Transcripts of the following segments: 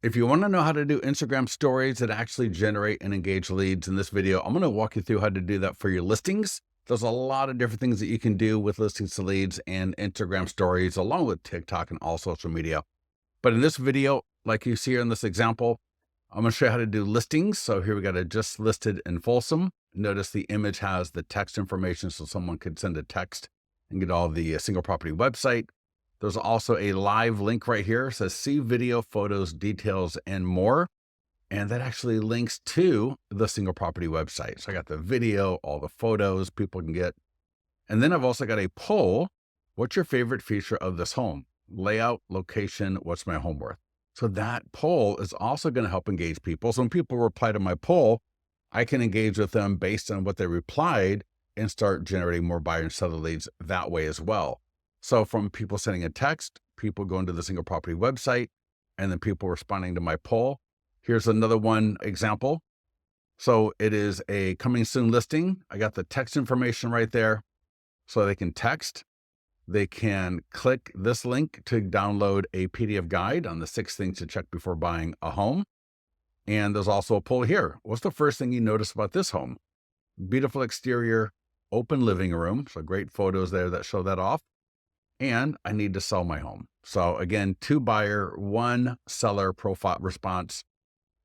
If you want to know how to do Instagram stories that actually generate and engage leads in this video, I'm going to walk you through how to do that for your listings. There's a lot of different things that you can do with listings to leads and Instagram stories, along with TikTok and all social media. But in this video, like you see here in this example, I'm going to show you how to do listings. So here we got a just listed in Folsom. Notice the image has the text information, so someone could send a text and get all the single property website. There's also a live link right here. It says see video, photos, details, and more. And that actually links to the single property website. So I got the video, all the photos people can get. And then I've also got a poll. What's your favorite feature of this home? Layout, location, what's my home worth? So that poll is also going to help engage people. So when people reply to my poll, I can engage with them based on what they replied and start generating more buyer and seller leads that way as well. So from people sending a text, people going to the single property website, and then people responding to my poll. Here's another one example. So it is a coming soon listing. I got the text information right there. So they can text. They can click this link to download a PDF guide on the 6 things to check before buying a home. And there's also a poll here. What's the first thing you notice about this home? Beautiful exterior, open living room. So great photos there that show that off. And I need to sell my home. So again, 2 buyer, 1 seller profile response.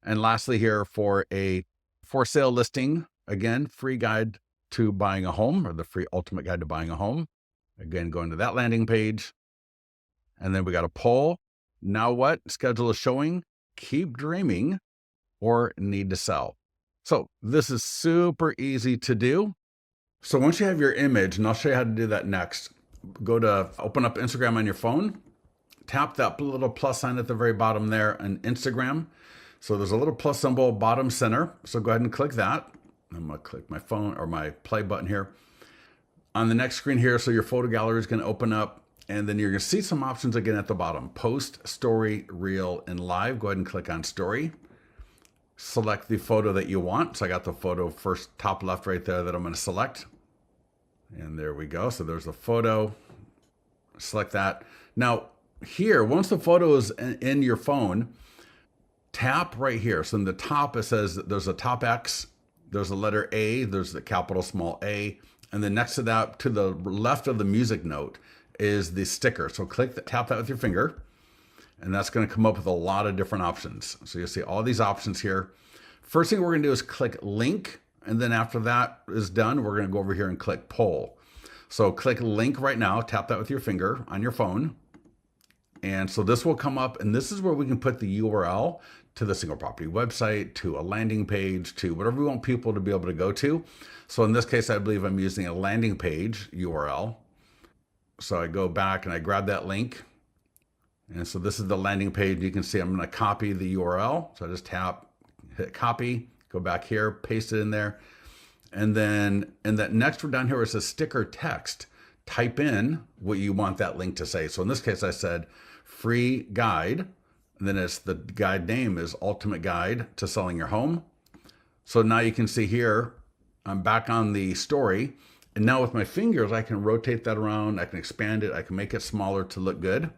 And lastly here for a for sale listing, again, free guide to buying a home, or the free ultimate guide to buying a home. Again, going to that landing page. And then we got a poll. Now what? Schedule a showing, keep dreaming, or need to sell. So this is super easy to do. So once you have your image, and I'll show you how to do that next, go to open up Instagram on your phone, tap that little plus sign at the very bottom there on Instagram. So there's a little plus symbol bottom center. So go ahead and click that. I'm going to click my phone or my play button here. On the next screen here, so your photo gallery is going to open up, and then you're going to see some options again at the bottom. Post, story, reel, and live. Go ahead and click on story. Select the photo that you want. So I got the photo first top left right there that I'm going to select. And there we go. So there's the photo. Select that. Now here, once the photo is in your phone, tap right here. So in the top, it says there's a top X, there's a letter A, there's the capital small A. And then next to that, to the left of the music note is the sticker. So tap that with your finger. And that's going to come up with a lot of different options. So you'll see all these options here. First thing we're going to do is click link. And then after that is done, we're going to go over here and click poll. So click link right now, tap that with your finger on your phone. And so this will come up, and this is where we can put the URL to the single property website, to a landing page, to whatever we want people to be able to go to. So in this case, I believe I'm using a landing page URL. So I go back and I grab that link. And so this is the landing page. You can see I'm going to copy the URL. So I just hit copy, go back here, paste it in there. And then in that next one down here, where it says sticker text, type in what you want that link to say. So in this case, I said free guide. And then the guide name is Ultimate Guide to Selling Your Home. So now you can see here, I'm back on the story. And now with my fingers, I can rotate that around. I can expand it. I can make it smaller to look good.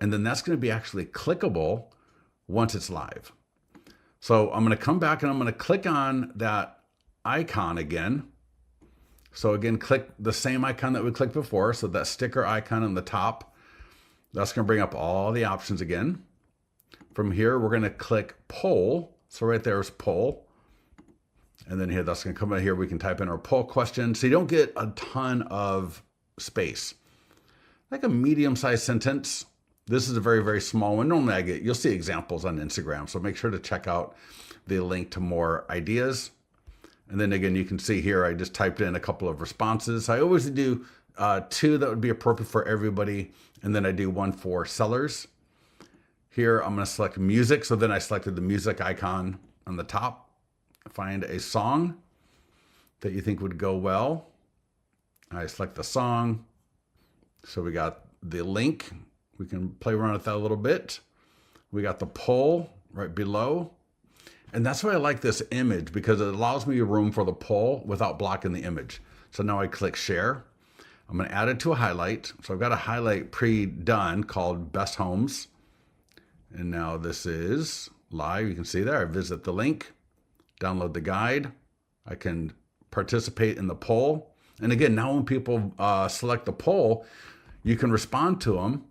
And then that's going to be actually clickable once it's live. So I'm going to come back and I'm going to click on that icon again. So again, click the same icon that we clicked before. So that sticker icon on the top, that's going to bring up all the options again. From here, we're going to click poll. So right there is poll. And then here, that's going to come out here. We can type in our poll question. So you don't get a ton of space. Like a medium-sized sentence. This is a very, very small one. Normally you'll see examples on Instagram. So make sure to check out the link to more ideas. And then again, you can see here, I just typed in a couple of responses. I always do 2 that would be appropriate for everybody. And then I do 1 for sellers. Here, I'm going to select music. So then I selected the music icon on the top. Find a song that you think would go well. I select the song. So we got the link. We can play around with that a little bit. We got the poll right below. And that's why I like this image, because it allows me room for the poll without blocking the image. So now I click share. I'm going to add it to a highlight. So I've got a highlight pre-done called Best Homes. And now this is live. You can see there, I visit the link, download the guide. I can participate in the poll. And again, now when people select the poll, you can respond to them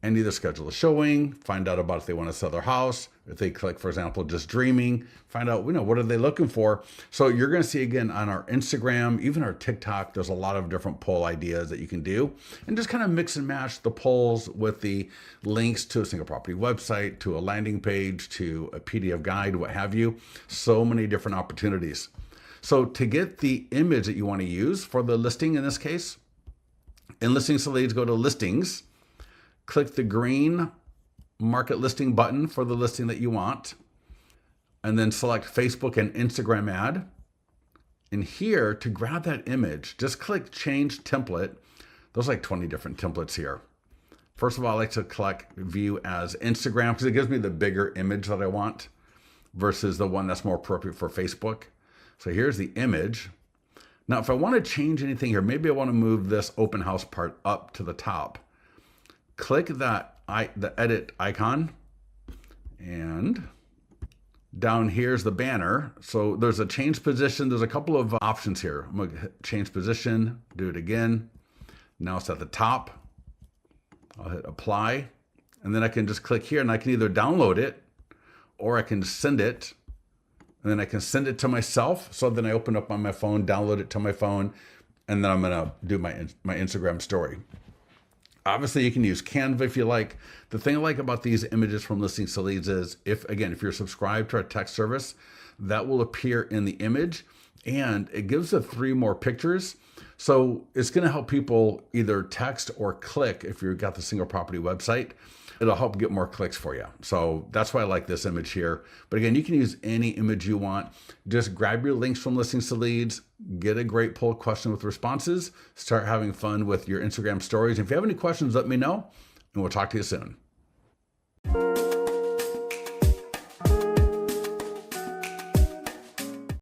and either schedule a showing, find out about if they want to sell their house. If they click, for example, just dreaming, find out, what are they looking for? So you're going to see again on our Instagram, even our TikTok, there's a lot of different poll ideas that you can do, and just kind of mix and match the polls with the links to a single property website, to a landing page, to a PDF guide, what have you. So many different opportunities. So to get the image that you want to use for the listing in this case, in Listings to Leads, go to Listings, click the green market listing button for the listing that you want, and then select Facebook and Instagram ad. And here, to grab that image, just click Change Template. There's like 20 different templates here. First of all, I like to click View as Instagram because it gives me the bigger image that I want versus the one that's more appropriate for Facebook. So here's the image. Now, if I want to change anything here, maybe I want to move this open house part up to the top. Click the edit icon, and down here's the banner. So there's a change position. There's a couple of options here. I'm going to hit change position, do it again. Now it's at the top. I'll hit apply, and then I can just click here, and I can either download it or I can send it, and then I can send it to myself. So then I open up on my phone, download it to my phone, and then I'm going to do my Instagram story. Obviously, you can use Canva if you like. The thing I like about these images from Listings to Leads is, if you're subscribed to our text service, that will appear in the image, and it gives it 3 more pictures. So it's going to help people either text or click if you've got the single property website. It'll help get more clicks for you. So that's why I like this image here. But again, you can use any image you want. Just grab your links from Listings to Leads, get a great poll question with responses, start having fun with your Instagram stories. If you have any questions, let me know, and we'll talk to you soon.